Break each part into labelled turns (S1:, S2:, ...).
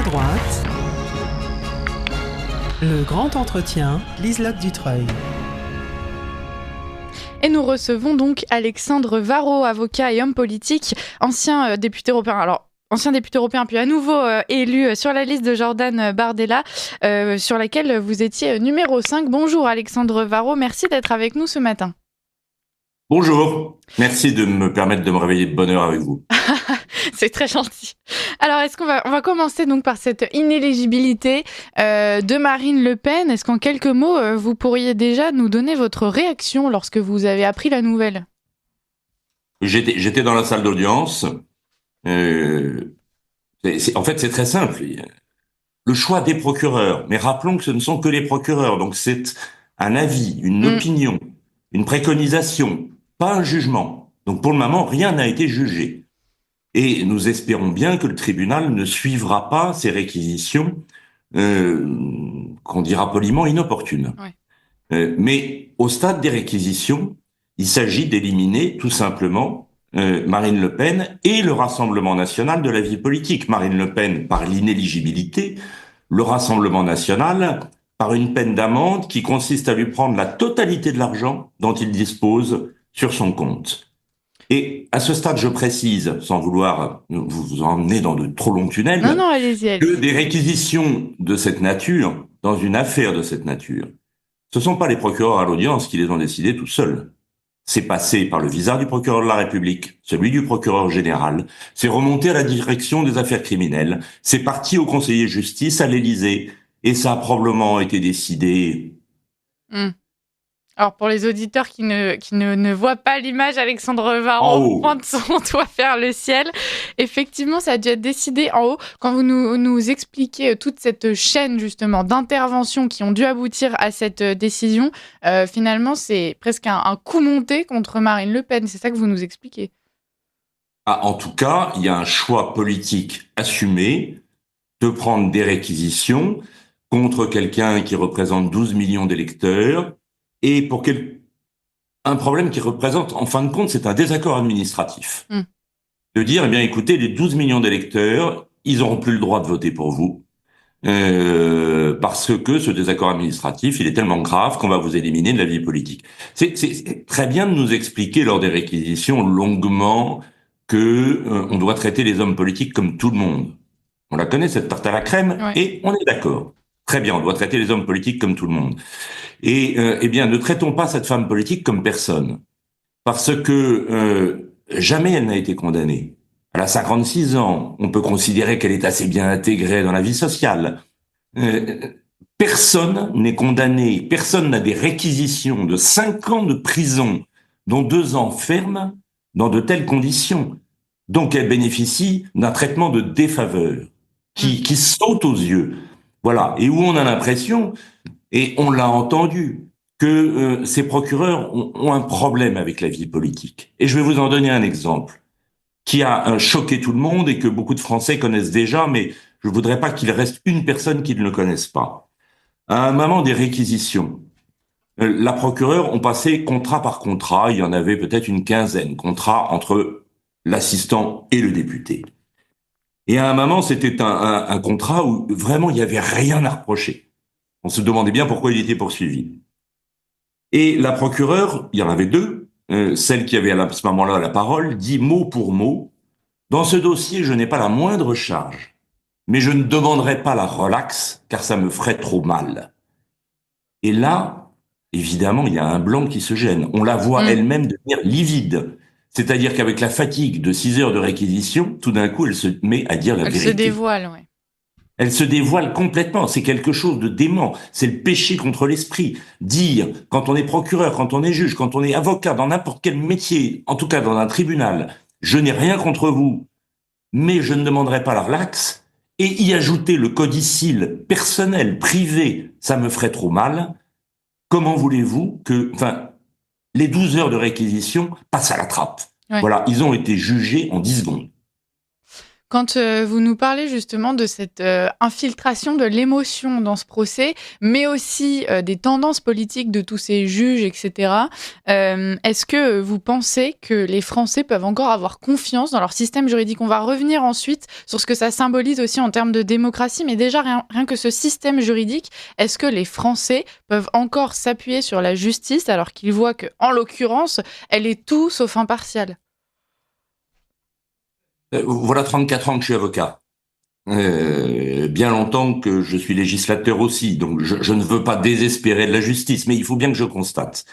S1: droite, le grand entretien, Liselotte Dutreuil.
S2: Et nous recevons donc Alexandre Varrot, avocat et homme politique, ancien député européen. Alors, ancien député européen, puis à nouveau élu sur la liste de Jordan Bardella, sur laquelle vous étiez numéro 5. Bonjour Alexandre Varrot, merci d'être avec nous ce matin.
S3: Bonjour, merci de me permettre de me réveiller de bonne heure avec vous.
S2: C'est très gentil. Alors, on va commencer donc par cette inéligibilité de Marine Le Pen. Est-ce qu'en quelques mots, vous pourriez déjà nous donner votre réaction lorsque vous avez appris la nouvelle ?
S3: J'étais dans la salle d'audience. En fait, c'est très simple. Le choix des procureurs, mais rappelons que ce ne sont que les procureurs, donc c'est un avis, une opinion, une préconisation, pas un jugement. Donc pour le moment, rien n'a été jugé. Et nous espérons bien que le tribunal ne suivra pas ces réquisitions, qu'on dira poliment inopportunes. Ouais. Mais au stade des réquisitions, il s'agit d'éliminer tout simplement Marine Le Pen et le Rassemblement national de la vie politique. Marine Le Pen par l'inéligibilité, le Rassemblement national par une peine d'amende qui consiste à lui prendre la totalité de l'argent dont il dispose sur son compte. Et à ce stade, je précise, sans vouloir vous emmener dans de trop longs tunnels,
S2: allez-y.
S3: Que des réquisitions de cette nature, dans une affaire de cette nature, ce ne sont pas les procureurs à l'audience qui les ont décidées tout seuls. C'est passé par le visa du procureur de la République, celui du procureur général, c'est remonté à la direction des affaires criminelles, c'est parti au conseiller justice à l'Élysée, et ça a probablement été décidé...
S2: Alors pour les auditeurs qui ne voient pas l'image, Alexandre Varrot pointe son doigt vers le ciel. Effectivement, ça a dû être décidé en haut. Quand vous nous expliquez toute cette chaîne justement d'interventions qui ont dû aboutir à cette décision, finalement c'est presque un coup monté contre Marine Le Pen. C'est ça que vous nous expliquez.
S3: En tout cas, il y a un choix politique assumé de prendre des réquisitions contre quelqu'un qui représente 12 millions d'électeurs. Et pour un problème qui représente, en fin de compte, c'est un désaccord administratif. De dire, eh bien, écoutez, les 12 millions d'électeurs, ils n'auront plus le droit de voter pour vous, parce que ce désaccord administratif, il est tellement grave qu'on va vous éliminer de la vie politique. C'est très bien de nous expliquer lors des réquisitions longuement que on doit traiter les hommes politiques comme tout le monde. On la connaît, cette tarte à la crème, ouais. Et on est d'accord. Très bien, on doit traiter les hommes politiques comme tout le monde. Et eh bien, ne traitons pas cette femme politique comme personne, parce que jamais elle n'a été condamnée. Elle a 56 ans, on peut considérer qu'elle est assez bien intégrée dans la vie sociale. Personne n'est condamné, personne n'a des réquisitions de 5 ans de prison, dont 2 ans ferme, dans de telles conditions. Donc elle bénéficie d'un traitement de défaveur qui saute aux yeux. Voilà, et où on a l'impression, et on l'a entendu, que ces procureurs ont un problème avec la vie politique. Et je vais vous en donner un exemple qui a choqué tout le monde et que beaucoup de Français connaissent déjà, mais je voudrais pas qu'il reste une personne qui ne le connaisse pas. À un moment des réquisitions, la procureure ont passé contrat par contrat, il y en avait peut-être une quinzaine, contrats entre l'assistant et le député. Et à un moment, c'était un contrat où vraiment il n'y avait rien à reprocher. On se demandait bien pourquoi il était poursuivi. Et la procureure, il y en avait 2, celle qui avait à ce moment-là la parole, dit mot pour mot, dans ce dossier, je n'ai pas la moindre charge, mais je ne demanderai pas la relaxe, car ça me ferait trop mal. Et là, évidemment, il y a un blanc qui se gêne. On la voit elle-même devenir livide. C'est-à-dire qu'avec la fatigue de 6 heures de réquisition, tout d'un coup, elle se met à dire la vérité.
S2: Elle se dévoile, oui.
S3: Elle se dévoile complètement. C'est quelque chose de dément. C'est le péché contre l'esprit. Dire, quand on est procureur, quand on est juge, quand on est avocat, dans n'importe quel métier, en tout cas dans un tribunal, je n'ai rien contre vous, mais je ne demanderai pas la relaxe, et y ajouter le codicile personnel, privé, ça me ferait trop mal. Comment voulez-vous que, les 12 heures de réquisition passent à la trappe. Ouais. Voilà, ils ont été jugés en 10 secondes.
S2: Quand vous nous parlez justement de cette infiltration de l'émotion dans ce procès, mais aussi des tendances politiques de tous ces juges, etc., est-ce que vous pensez que les Français peuvent encore avoir confiance dans leur système juridique? On va revenir ensuite sur ce que ça symbolise aussi en termes de démocratie, mais déjà rien que ce système juridique, est-ce que les Français peuvent encore s'appuyer sur la justice alors qu'ils voient qu'en l'occurrence, elle est tout sauf impartiale?
S3: Voilà 34 ans que je suis avocat. Bien longtemps que je suis législateur aussi, donc je ne veux pas désespérer de la justice, mais il faut bien que je constate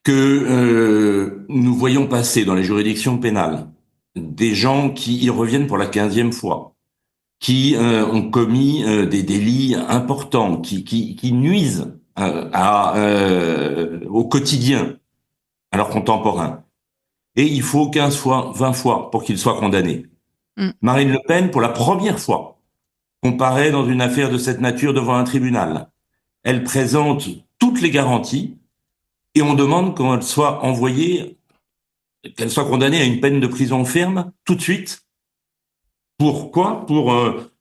S3: que nous voyons passer dans les juridictions pénales des gens qui y reviennent pour la 15e fois, qui ont commis des délits importants, qui nuisent au quotidien, à leurs contemporains. Et il faut 15 fois, 20 fois pour qu'ils soient condamnés. Marine Le Pen, pour la première fois, comparaît dans une affaire de cette nature devant un tribunal. Elle présente toutes les garanties et on demande qu'elle soit envoyée, qu'elle soit condamnée à une peine de prison ferme tout de suite. Pourquoi?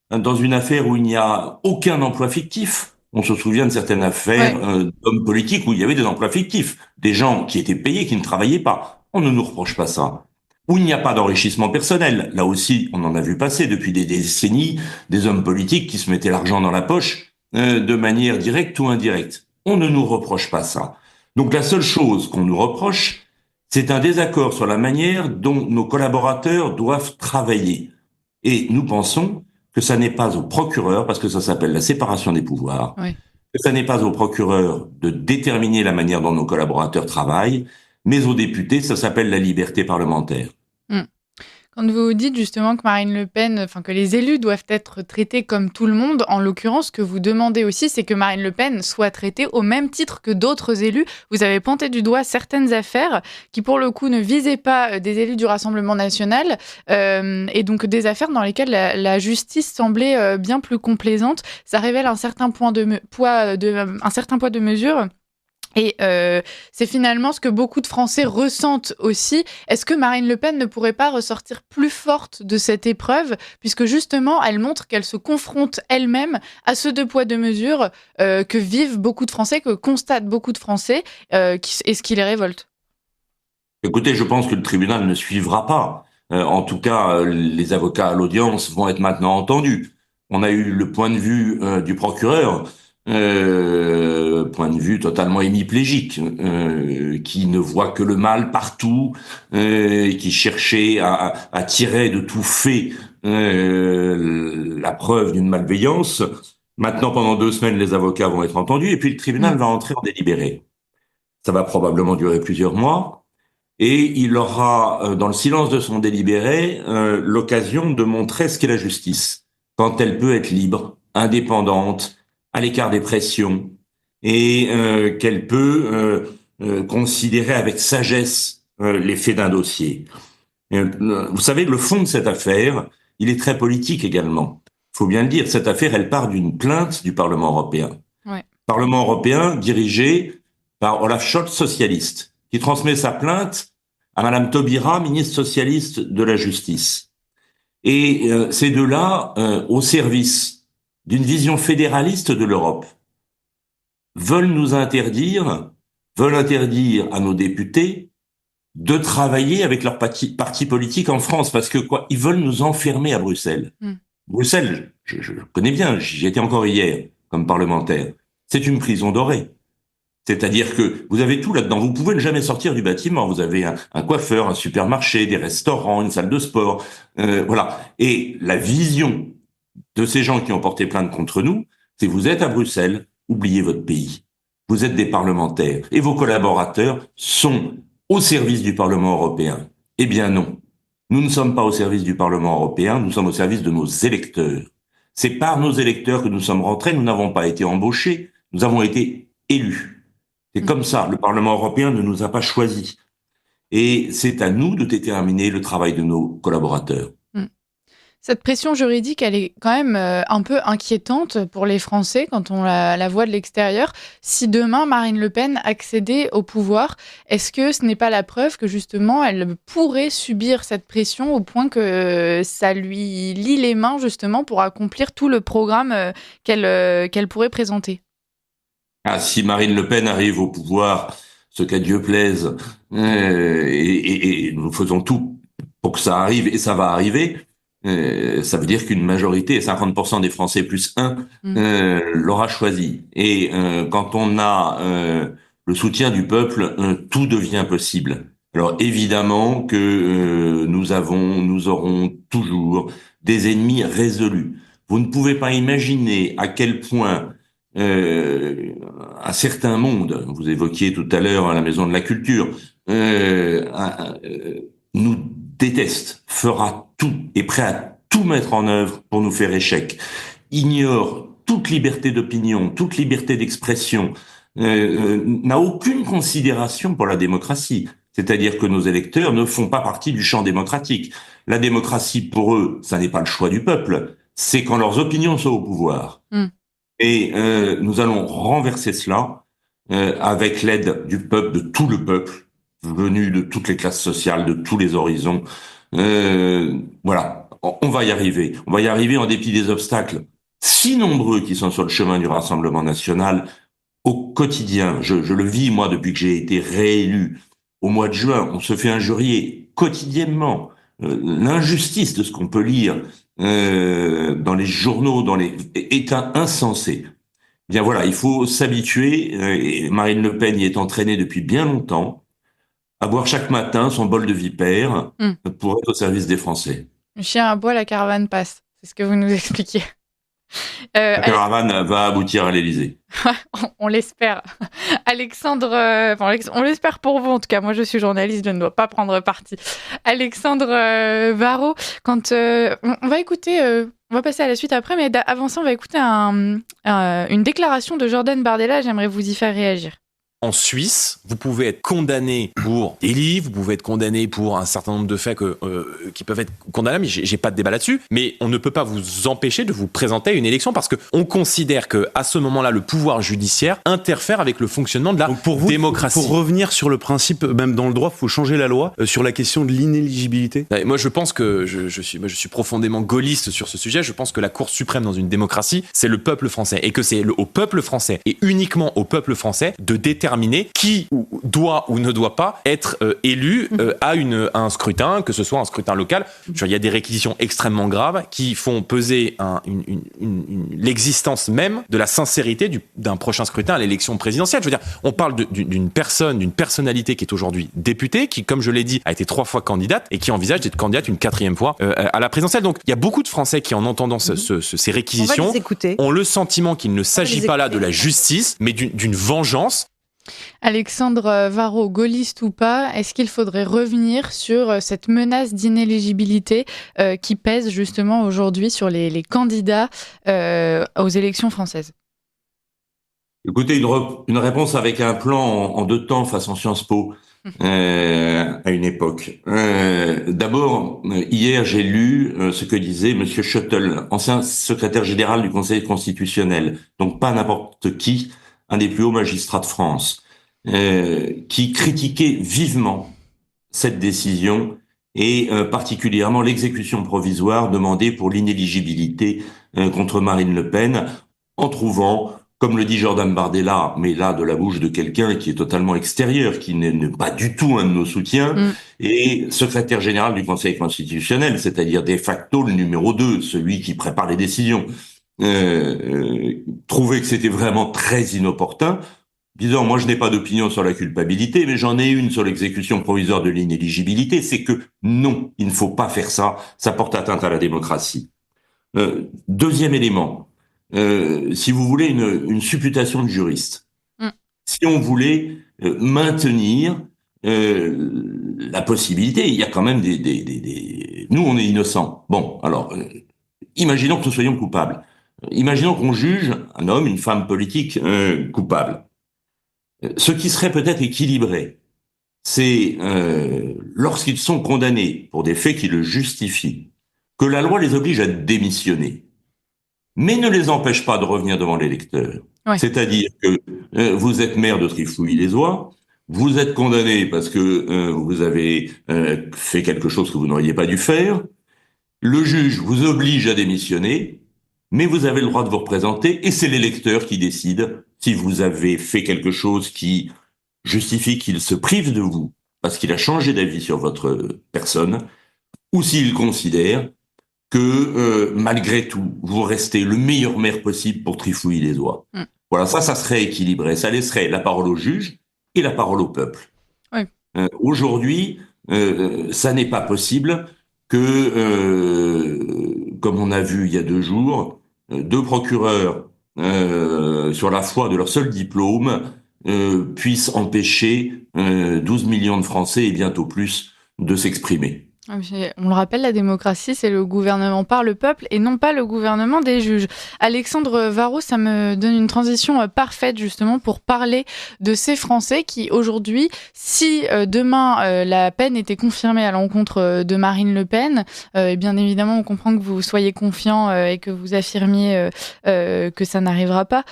S3: Dans une affaire où il n'y a aucun emploi fictif. On se souvient de certaines affaires d'hommes politiques où il y avait des emplois fictifs, des gens qui étaient payés, qui ne travaillaient pas. On ne nous reproche pas ça. Où il n'y a pas d'enrichissement personnel. Là aussi, on en a vu passer depuis des décennies des hommes politiques qui se mettaient l'argent dans la poche de manière directe ou indirecte. On ne nous reproche pas ça. Donc la seule chose qu'on nous reproche, c'est un désaccord sur la manière dont nos collaborateurs doivent travailler. Et nous pensons que ça n'est pas au procureur, parce que ça s'appelle la séparation des pouvoirs, que ça n'est pas au procureur de déterminer la manière dont nos collaborateurs travaillent, mais aux députés, ça s'appelle la liberté parlementaire.
S2: Quand vous dites justement que Marine Le Pen, enfin que les élus doivent être traités comme tout le monde, en l'occurrence, ce que vous demandez aussi, c'est que Marine Le Pen soit traitée au même titre que d'autres élus. Vous avez pointé du doigt certaines affaires qui, pour le coup, ne visaient pas des élus du Rassemblement national, et donc des affaires dans lesquelles la justice semblait bien plus complaisante. Ça révèle un certain poids de mesure. Et c'est finalement ce que beaucoup de Français ressentent aussi. Est-ce que Marine Le Pen ne pourrait pas ressortir plus forte de cette épreuve, puisque justement, elle montre qu'elle se confronte elle-même à ce deux poids deux mesures que vivent beaucoup de Français, que constatent beaucoup de Français, et ce qui les révolte?
S3: Écoutez, je pense que le tribunal ne suivra pas. En tout cas, les avocats à l'audience vont être maintenant entendus. On a eu le point de vue du procureur, point de vue totalement hémiplégique, qui ne voit que le mal partout, qui cherchait à tirer de tout fait la preuve d'une malveillance. Maintenant, pendant 2 semaines, les avocats vont être entendus et puis le tribunal va entrer en délibéré. Ça va probablement durer plusieurs mois et il aura, dans le silence de son délibéré, l'occasion de montrer ce qu'est la justice, quand elle peut être libre, indépendante, à l'écart des pressions, et qu'elle peut considérer avec sagesse les faits d'un dossier. Vous savez, le fond de cette affaire, il est très politique également. Il faut bien le dire, cette affaire, elle part d'une plainte du Parlement européen. Parlement européen dirigé par Olaf Scholz, socialiste, qui transmet sa plainte à Madame Taubira, ministre socialiste de la Justice. Et ces deux-là, au service d'une vision fédéraliste de l'Europe, veulent interdire à nos députés de travailler avec leur parti politique en France, parce que quoi, ils veulent nous enfermer à Bruxelles. Bruxelles, je connais bien, j'y étais encore hier comme parlementaire. C'est une prison dorée. C'est-à-dire que vous avez tout là-dedans. Vous pouvez ne jamais sortir du bâtiment. Vous avez un coiffeur, un supermarché, des restaurants, une salle de sport, voilà. Et la vision de ces gens qui ont porté plainte contre nous, c'est vous êtes à Bruxelles, oubliez votre pays. Vous êtes des parlementaires et vos collaborateurs sont au service du Parlement européen. Eh bien non, nous ne sommes pas au service du Parlement européen, nous sommes au service de nos électeurs. C'est par nos électeurs que nous sommes rentrés, nous n'avons pas été embauchés, nous avons été élus. C'est comme ça, le Parlement européen ne nous a pas choisis. Et c'est à nous de déterminer le travail de nos collaborateurs.
S2: Cette pression juridique, elle est quand même un peu inquiétante pour les Français quand on la voit de l'extérieur. Si demain, Marine Le Pen accédait au pouvoir, est-ce que ce n'est pas la preuve que justement, elle pourrait subir cette pression au point que ça lui lie les mains justement pour accomplir tout le programme qu'elle pourrait présenter?
S3: Si Marine Le Pen arrive au pouvoir, ce qu'à Dieu plaise, et nous faisons tout pour que ça arrive, et ça va arriver, ça veut dire qu'une majorité, 50% des Français plus un, l'aura choisi. Et quand on a le soutien du peuple, tout devient possible. Alors évidemment que nous aurons toujours des ennemis résolus. Vous ne pouvez pas imaginer à quel point un certain monde, vous évoquiez tout à l'heure à la Maison de la Culture, nous déteste, fera tout, est prêt à tout mettre en œuvre pour nous faire échec, ignore toute liberté d'opinion, toute liberté d'expression, n'a aucune considération pour la démocratie. C'est-à-dire que nos électeurs ne font pas partie du champ démocratique. La démocratie, pour eux, ça n'est pas le choix du peuple, c'est quand leurs opinions sont au pouvoir. Et nous allons renverser cela avec l'aide du peuple, de tout le peuple, venu de toutes les classes sociales, de tous les horizons. Voilà, on va y arriver. On va y arriver en dépit des obstacles si nombreux qui sont sur le chemin du Rassemblement national au quotidien. Je le vis, moi, depuis que j'ai été réélu. Au mois de juin, on se fait injurier quotidiennement. L'injustice de ce qu'on peut lire dans les journaux, est insensé. Bien voilà, il faut s'habituer, et Marine Le Pen y est entraînée depuis bien longtemps, à boire chaque matin son bol de vipère pour être au service des Français.
S2: Le chien aboie, la caravane passe. C'est ce que vous nous expliquez.
S3: La caravane va aboutir à l'Élysée.
S2: On l'espère. Alexandre, on l'espère pour vous en tout cas. Moi, je suis journaliste, je ne dois pas prendre parti. Alexandre Varro, quand on va écouter, on va passer à la suite après, mais avant ça, on va écouter une déclaration de Jordan Bardella. J'aimerais vous y faire réagir.
S4: En Suisse, vous pouvez être condamné pour délit, vous pouvez être condamné pour un certain nombre de faits qui peuvent être condamnables, mais j'ai pas de débat là-dessus. Mais on ne peut pas vous empêcher de vous présenter à une élection parce que on considère que à ce moment-là, le pouvoir judiciaire interfère avec le fonctionnement de la démocratie.
S5: Pour revenir sur le principe, même dans le droit, il faut changer la loi sur la question de l'inéligibilité.
S4: Moi, je pense que je suis profondément gaulliste sur ce sujet. Je pense que la Cour suprême dans une démocratie, c'est le peuple français et que c'est au peuple français et uniquement au peuple français de déterminer qui doit ou ne doit pas être élu à un scrutin, que ce soit un scrutin local. Il y a des réquisitions extrêmement graves qui font peser l'existence même de la sincérité d'un prochain scrutin à l'élection présidentielle. Je veux dire, on parle d'une personnalité qui est aujourd'hui députée, qui, comme je l'ai dit, a été 3 fois candidate et qui envisage d'être candidate une 4e fois à la présidentielle. Donc, il y a beaucoup de Français qui, en entendant ces réquisitions, ont le sentiment qu'il ne s'agit pas là de la justice, mais d'une vengeance.
S2: Alexandre Varro, gaulliste ou pas, est-ce qu'il faudrait revenir sur cette menace d'inéligibilité qui pèse justement aujourd'hui sur les candidats aux élections françaises?
S3: Écoutez, une réponse avec un plan en 2 temps façon Sciences Po à une époque. D'abord, hier, j'ai lu ce que disait Monsieur Schuttel, ancien secrétaire général du Conseil constitutionnel, donc pas n'importe qui, un des plus hauts magistrats de France, qui critiquait vivement cette décision et particulièrement l'exécution provisoire demandée pour l'inéligibilité contre Marine Le Pen, en trouvant, comme le dit Jordan Bardella, mais là de la bouche de quelqu'un qui est totalement extérieur, qui n'est pas du tout un de nos soutiens, et secrétaire général du Conseil constitutionnel, c'est-à-dire de facto le numéro 2, celui qui prépare les décisions, trouvait que c'était vraiment très inopportun, disant, moi je n'ai pas d'opinion sur la culpabilité, mais j'en ai une sur l'exécution provisoire de l'inéligibilité, c'est que non, il ne faut pas faire ça, ça porte atteinte à la démocratie. Deuxième élément, si vous voulez une supputation de juriste, si on voulait maintenir la possibilité, il y a quand même nous on est innocents. Bon, alors, imaginons que nous soyons coupables. Imaginons qu'on juge un homme, une femme politique coupable. Ce qui serait peut-être équilibré, c'est lorsqu'ils sont condamnés pour des faits qui le justifient, que la loi les oblige à démissionner, mais ne les empêche pas de revenir devant l'électeur.
S2: Ouais.
S3: C'est-à-dire que vous êtes maire de Trifouille-les-Oies, vous êtes condamné parce que vous avez fait quelque chose que vous n'auriez pas dû faire, le juge vous oblige à démissionner, mais vous avez le droit de vous représenter, et c'est l'électeur qui décide si vous avez fait quelque chose qui justifie qu'il se prive de vous, parce qu'il a changé d'avis sur votre personne, ou s'il considère que malgré tout, vous restez le meilleur maire possible pour Trifouille-les-Oies. Voilà, ça serait équilibré. Ça laisserait la parole au juge et la parole au peuple.
S2: Oui.
S3: Aujourd'hui, ça n'est pas possible que, comme on a vu il y a 2 jours, 2 procureurs, sur la foi de leur seul diplôme, puissent empêcher 12 millions de Français et bientôt plus de s'exprimer.
S2: On le rappelle, la démocratie, c'est le gouvernement par le peuple et non pas le gouvernement des juges. Alexandre Varro, ça me donne une transition parfaite justement pour parler de ces Français qui aujourd'hui, si demain la peine était confirmée à l'encontre de Marine Le Pen, et bien évidemment on comprend que vous soyez confiant et que vous affirmiez que ça n'arrivera pas.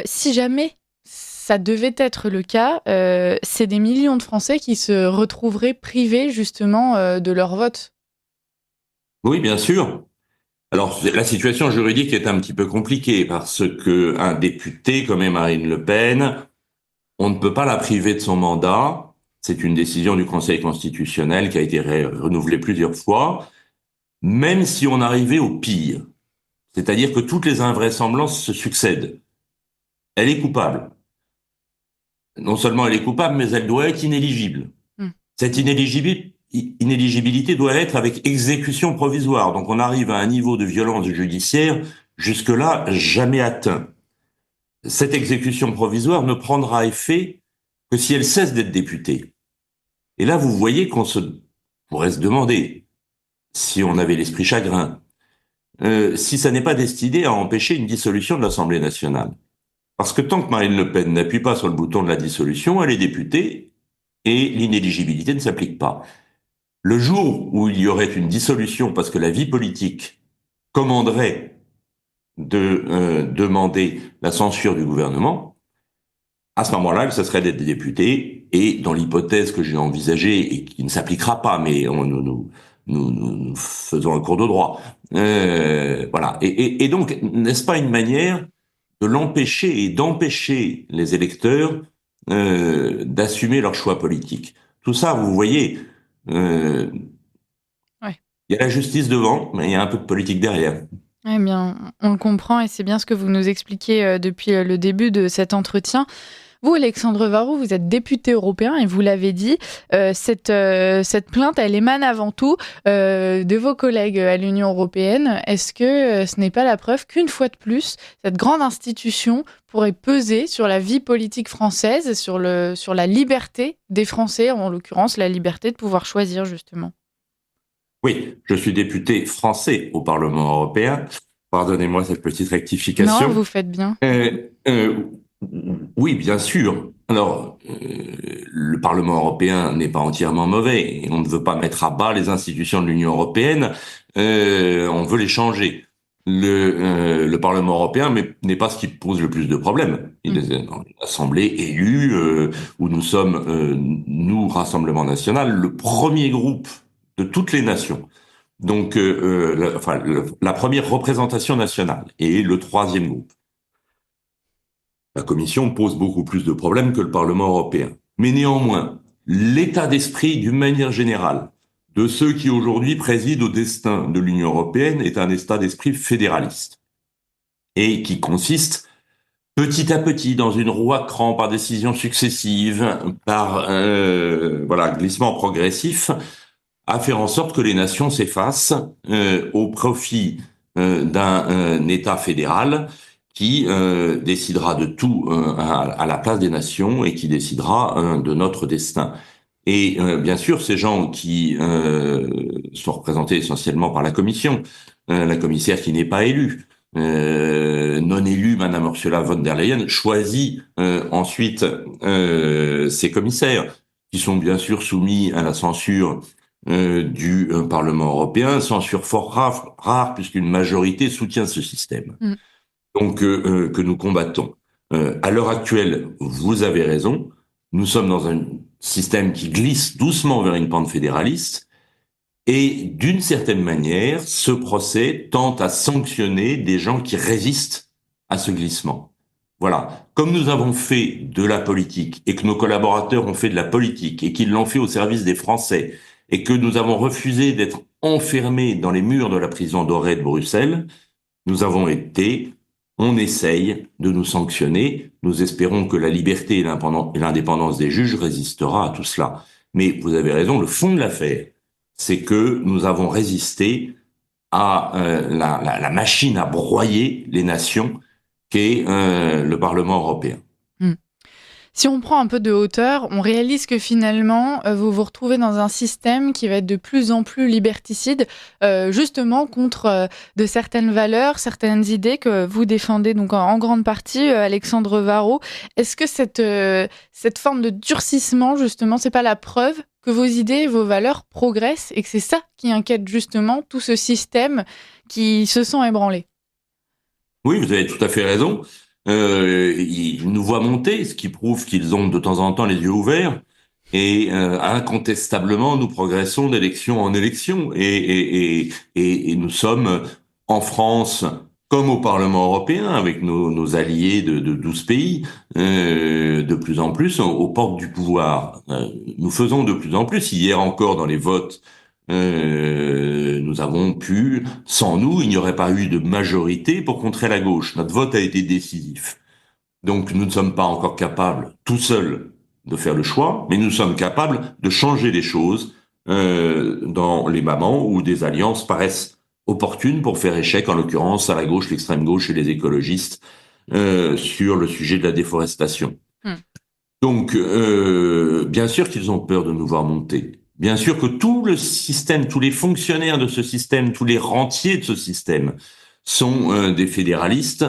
S2: Si jamais ça devait être le cas, c'est des millions de Français qui se retrouveraient privés justement de leur vote.
S3: Oui, bien sûr. Alors, la situation juridique est un petit peu compliquée parce que un député comme est Marine Le Pen, on ne peut pas la priver de son mandat. C'est une décision du Conseil constitutionnel qui a été renouvelée plusieurs fois, même si on arrivait au pire. C'est-à-dire que toutes les invraisemblances se succèdent. Elle est coupable. Non seulement elle est coupable, mais elle doit être inéligible. Cette inéligibilité doit être avec exécution provisoire. Donc on arrive à un niveau de violence judiciaire jusque-là jamais atteint. Cette exécution provisoire ne prendra effet que si elle cesse d'être députée. Et là, vous voyez qu'on pourrait se demander, si on avait l'esprit chagrin, si ça n'est pas destiné à empêcher une dissolution de l'Assemblée nationale. Parce que tant que Marine Le Pen n'appuie pas sur le bouton de la dissolution, elle est députée et l'inéligibilité ne s'applique pas. Le jour où il y aurait une dissolution parce que la vie politique commanderait de demander la censure du gouvernement, à ce moment-là, ce serait d'être député, et dans l'hypothèse que j'ai envisagée et qui ne s'appliquera pas, mais nous faisons un cours de droit. Voilà. Et donc, n'est-ce pas une manière de l'empêcher et d'empêcher les électeurs d'assumer leur choix politique. Tout ça, vous voyez, il y a la justice devant, mais il y a un peu de politique derrière.
S2: Eh bien, on le comprend et c'est bien ce que vous nous expliquez depuis le début de cet entretien. Vous, Alexandre Varro, vous êtes député européen et vous l'avez dit, cette plainte, elle émane avant tout de vos collègues à l'Union européenne. Est-ce que ce n'est pas la preuve qu'une fois de plus, cette grande institution pourrait peser sur la vie politique française, sur la liberté des Français, en l'occurrence la liberté de pouvoir choisir justement?
S3: Oui, je suis député français au Parlement européen. Pardonnez-moi cette petite rectification.
S2: Non, vous faites bien.
S3: Oui, bien sûr. Alors, le Parlement européen n'est pas entièrement mauvais. Et on ne veut pas mettre à bas les institutions de l'Union européenne. On veut les changer. Le Parlement européen n'est pas ce qui pose le plus de problèmes. Il est une assemblée élue où nous sommes, nous, Rassemblement national, le premier groupe de toutes les nations. Donc, la première représentation nationale et le 3e groupe. La Commission pose beaucoup plus de problèmes que le Parlement européen. Mais néanmoins, l'état d'esprit, d'une manière générale, de ceux qui aujourd'hui président au destin de l'Union européenne est un état d'esprit fédéraliste. Et qui consiste, petit à petit, dans une roue à cran, par décisions successives, par glissement progressif, à faire en sorte que les nations s'effacent au profit d'un État fédéral qui décidera de tout à la place des nations et qui décidera de notre destin. Et bien sûr, ces gens qui sont représentés essentiellement par la Commission, la commissaire qui n'est pas élue, non élue, Madame Ursula von der Leyen, choisit ensuite ces commissaires, qui sont bien sûr soumis à la censure du Parlement européen, censure fort rare puisqu'une majorité soutient ce système. Donc que nous combattons. À l'heure actuelle, vous avez raison, nous sommes dans un système qui glisse doucement vers une pente fédéraliste, et d'une certaine manière, ce procès tente à sanctionner des gens qui résistent à ce glissement. Voilà. Comme nous avons fait de la politique, et que nos collaborateurs ont fait de la politique, et qu'ils l'ont fait au service des Français, et que nous avons refusé d'être enfermés dans les murs de la prison dorée de Bruxelles, on essaye de nous sanctionner. Nous espérons que la liberté et l'indépendance des juges résistera à tout cela. Mais vous avez raison, le fond de l'affaire, c'est que nous avons résisté à la machine à broyer les nations qu'est le Parlement européen.
S2: Si on prend un peu de hauteur, on réalise que finalement, vous vous retrouvez dans un système qui va être de plus en plus liberticide, justement contre de certaines valeurs, certaines idées que vous défendez donc en grande partie, Alexandre Varrot. Est-ce que cette forme de durcissement, justement, c'est pas la preuve que vos idées et vos valeurs progressent et que c'est ça qui inquiète justement tout ce système qui se sent ébranlé?
S3: Oui, vous avez tout à fait raison. Ils nous voient monter, ce qui prouve qu'ils ont de temps en temps les yeux ouverts. Et incontestablement, nous progressons d'élection en élection. Et nous sommes en France, comme au Parlement européen, avec nos alliés de 12 pays, de plus en plus aux portes du pouvoir. Nous faisons de plus en plus. Hier encore, dans les votes, nous avons pu, sans nous, il n'y aurait pas eu de majorité pour contrer la gauche. Notre vote a été décisif. Donc nous ne sommes pas encore capables, tout seuls, de faire le choix, mais nous sommes capables de changer les choses dans les moments où des alliances paraissent opportunes pour faire échec, en l'occurrence à la gauche, l'extrême gauche et les écologistes, sur le sujet de la déforestation. Donc, bien sûr qu'ils ont peur de nous voir monter. Bien sûr que tout le système, tous les fonctionnaires de ce système, tous les rentiers de ce système sont des fédéralistes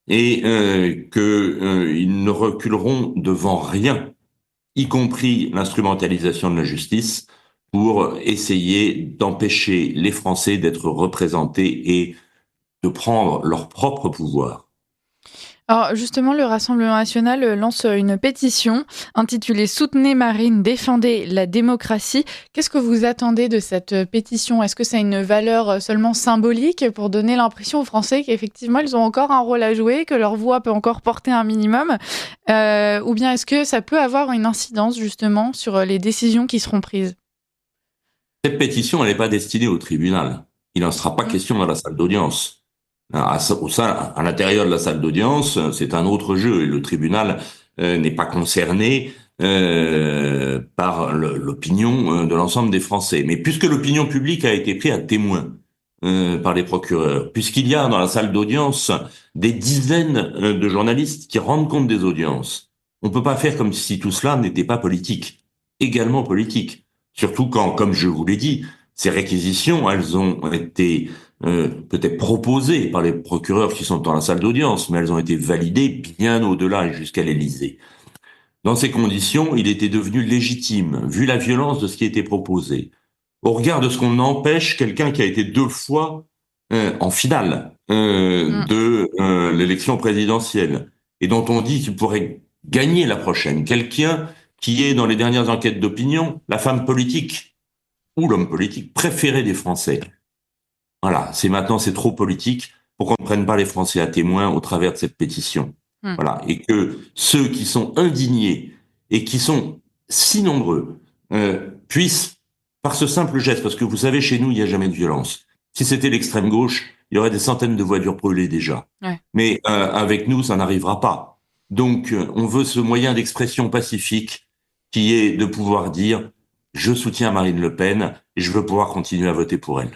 S3: et qu'ils ne reculeront devant rien, y compris l'instrumentalisation de la justice, pour essayer d'empêcher les Français d'être représentés et de prendre leur propre pouvoir.
S2: Alors justement, le Rassemblement national lance une pétition intitulée « Soutenez Marine, défendez la démocratie ». Qu'est-ce que vous attendez de cette pétition ? Est-ce que ça a une valeur seulement symbolique pour donner l'impression aux Français qu'effectivement ils ont encore un rôle à jouer, que leur voix peut encore porter un minimum ? Ou bien est-ce que ça peut avoir une incidence justement sur les décisions qui seront prises ?
S3: Cette pétition, elle n'est pas destinée au tribunal. Il n'en sera pas question dans la salle d'audience. À l'intérieur de la salle d'audience, c'est un autre jeu et le tribunal n'est pas concerné par l'opinion de l'ensemble des Français. Mais puisque l'opinion publique a été prise à témoin par les procureurs, puisqu'il y a dans la salle d'audience des dizaines de journalistes qui rendent compte des audiences, on ne peut pas faire comme si tout cela n'était pas politique, également politique. Surtout quand, comme je vous l'ai dit, ces réquisitions, elles ont été peut-être proposées par les procureurs qui sont dans la salle d'audience, mais elles ont été validées bien au-delà et jusqu'à l'Élysée. Dans ces conditions, il était devenu légitime, vu la violence de ce qui était proposé, au regard de ce qu'on empêche quelqu'un qui a été 2 fois en finale de l'élection présidentielle, et dont on dit qu'il pourrait gagner la prochaine, quelqu'un qui est, dans les dernières enquêtes d'opinion, la femme politique ou l'homme politique préféré des Français. Voilà, c'est trop politique pour qu'on ne prenne pas les Français à témoin au travers de cette pétition. Voilà, et que ceux qui sont indignés et qui sont si nombreux puissent, par ce simple geste, parce que vous savez, chez nous, il n'y a jamais de violence. Si c'était l'extrême gauche, il y aurait des centaines de voitures brûlées déjà. Ouais. Mais avec nous, ça n'arrivera pas. Donc, on veut ce moyen d'expression pacifique qui est de pouvoir dire « Je soutiens Marine Le Pen et je veux pouvoir continuer à voter pour elle ».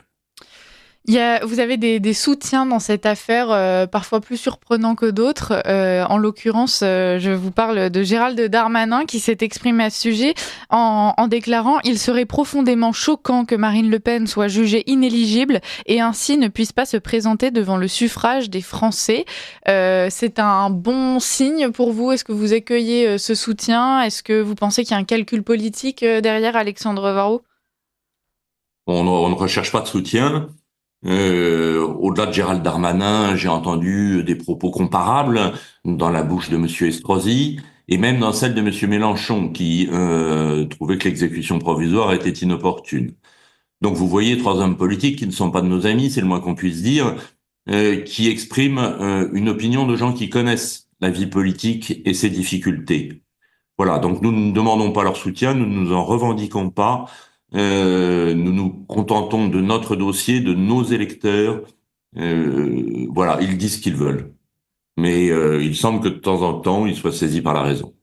S2: Vous avez des soutiens dans cette affaire, parfois plus surprenants que d'autres. En l'occurrence, je vous parle de Gérald Darmanin qui s'est exprimé à ce sujet en déclarant « Il serait profondément choquant que Marine Le Pen soit jugée inéligible et ainsi ne puisse pas se présenter devant le suffrage des Français ». C'est un bon signe pour vous ? Est-ce que vous accueillez ce soutien ? Est-ce que vous pensez qu'il y a un calcul politique derrière, Alexandre Varrot ?
S3: On ne recherche pas de soutien. Au-delà de Gérald Darmanin, j'ai entendu des propos comparables dans la bouche de Monsieur Estrosi et même dans celle de Monsieur Mélenchon qui trouvait que l'exécution provisoire était inopportune. Donc vous voyez 3 hommes politiques qui ne sont pas de nos amis, c'est le moins qu'on puisse dire, qui expriment une opinion de gens qui connaissent la vie politique et ses difficultés. Voilà, donc nous ne demandons pas leur soutien, nous ne nous en revendiquons pas, nous nous contentons de notre dossier, de nos électeurs. Voilà, ils disent ce qu'ils veulent. Mais il semble que de temps en temps, ils soient saisis par la raison.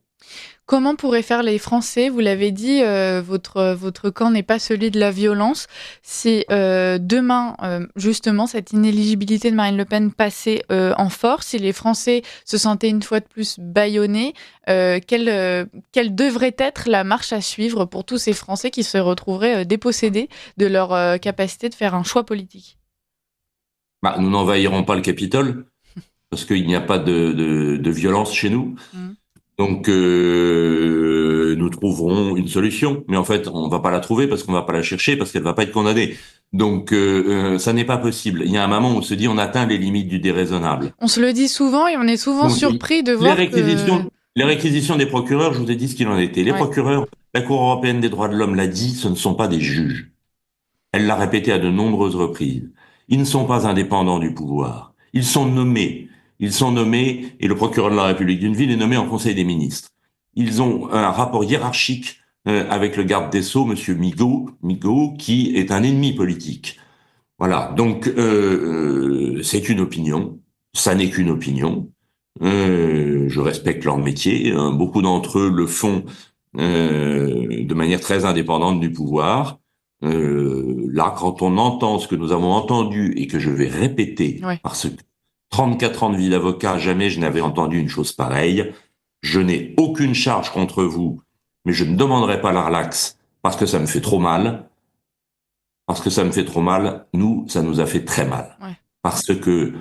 S2: Comment pourraient faire les Français ? Vous l'avez dit, votre camp n'est pas celui de la violence. Si demain, justement, cette inéligibilité de Marine Le Pen passait en force, si les Français se sentaient une fois de plus bâillonnés, quelle devrait être la marche à suivre pour tous ces Français qui se retrouveraient dépossédés de leur capacité de faire un choix politique ?
S3: Nous n'envahirons pas le Capitole, parce qu'il n'y a pas de violence chez nous. Donc, nous trouverons une solution. Mais en fait, on va pas la trouver parce qu'on va pas la chercher, parce qu'elle va pas être condamnée. Donc, ça n'est pas possible. Il y a un moment où on se dit on atteint les limites du déraisonnable.
S2: On se le dit souvent et on est souvent surpris de voir
S3: les réquisitions des procureurs, je vous ai dit ce qu'il en était. Les procureurs, la Cour européenne des droits de l'homme l'a dit, ce ne sont pas des juges. Elle l'a répété à de nombreuses reprises. Ils ne sont pas indépendants du pouvoir. Ils sont nommés, et le procureur de la République d'une ville est nommé en Conseil des ministres. Ils ont un rapport hiérarchique avec le garde des Sceaux, Monsieur Migaud, qui est un ennemi politique. Voilà, donc c'est une opinion, ça n'est qu'une opinion. Je respecte leur métier. Beaucoup d'entre eux le font de manière très indépendante du pouvoir. Là, quand on entend ce que nous avons entendu et que je vais répéter, parce que 34 ans de vie d'avocat, jamais je n'avais entendu une chose pareille. Je n'ai aucune charge contre vous, mais je ne demanderai pas la relaxe parce que ça me fait trop mal. Parce que ça me fait trop mal, ça nous a fait très mal. Parce que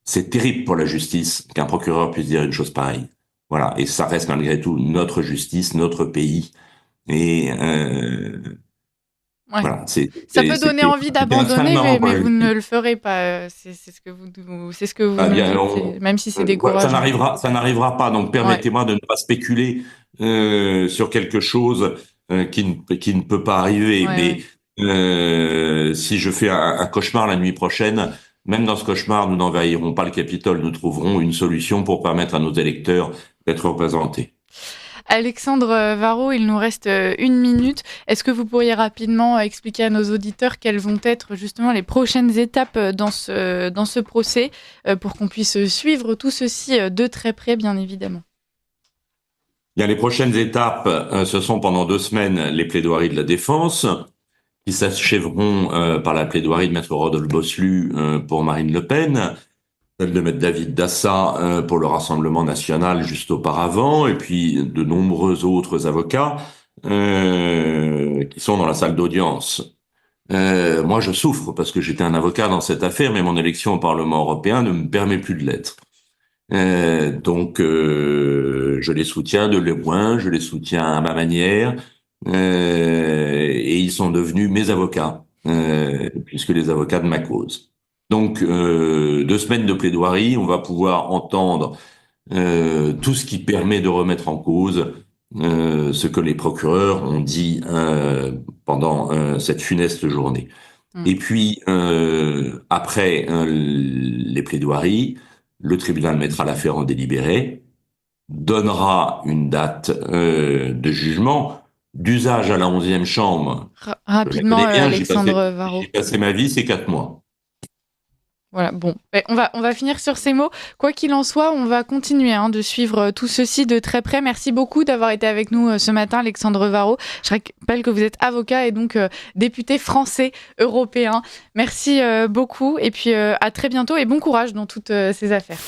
S3: c'est terrible pour la justice qu'un procureur puisse dire une chose pareille. Voilà, et ça reste malgré tout notre justice, notre pays. Et voilà,
S2: ça peut donner envie d'abandonner, mais vous ne le ferez pas. C'est ce que vous même si c'est décourageant.
S3: Ça n'arrivera pas. Donc permettez-moi de ne pas spéculer sur quelque chose qui ne peut pas arriver. Mais si je fais un cauchemar la nuit prochaine, même dans ce cauchemar, nous n'envahirons pas le Capitole. Nous trouverons une solution pour permettre à nos électeurs d'être représentés.
S2: Alexandre Varrot, il nous reste 1 minute. Est-ce que vous pourriez rapidement expliquer à nos auditeurs quelles vont être justement les prochaines étapes dans ce procès pour qu'on puisse suivre tout ceci de très près, bien évidemment ?
S3: Bien, les prochaines étapes, ce sont pendant 2 semaines les plaidoiries de la défense qui s'achèveront par la plaidoirie de Maître Rodolphe Bosselut pour Marine Le Pen, celle de Maître David Dassa pour le Rassemblement national juste auparavant, et puis de nombreux autres avocats qui sont dans la salle d'audience. Moi, je souffre parce que j'étais un avocat dans cette affaire, mais mon élection au Parlement européen ne me permet plus de l'être. Donc, je les soutiens de loin, je les soutiens à ma manière, et ils sont devenus mes avocats, puisque les avocats de ma cause. Donc, 2 semaines de plaidoirie, on va pouvoir entendre tout ce qui permet de remettre en cause ce que les procureurs ont dit pendant cette funeste journée. Et puis, après les plaidoiries, le tribunal mettra l'affaire en délibéré, donnera une date de jugement, d'usage à la 11e chambre.
S2: Rapidement, Alexandre Varrot.
S3: J'ai passé ma vie, c'est 4 mois.
S2: Voilà, bon, on va finir sur ces mots. Quoi qu'il en soit, on va continuer de suivre tout ceci de très près. Merci beaucoup d'avoir été avec nous ce matin, Alexandre Varrot. Je rappelle que vous êtes avocat et donc député français européen. Merci beaucoup et puis à très bientôt et bon courage dans toutes ces affaires.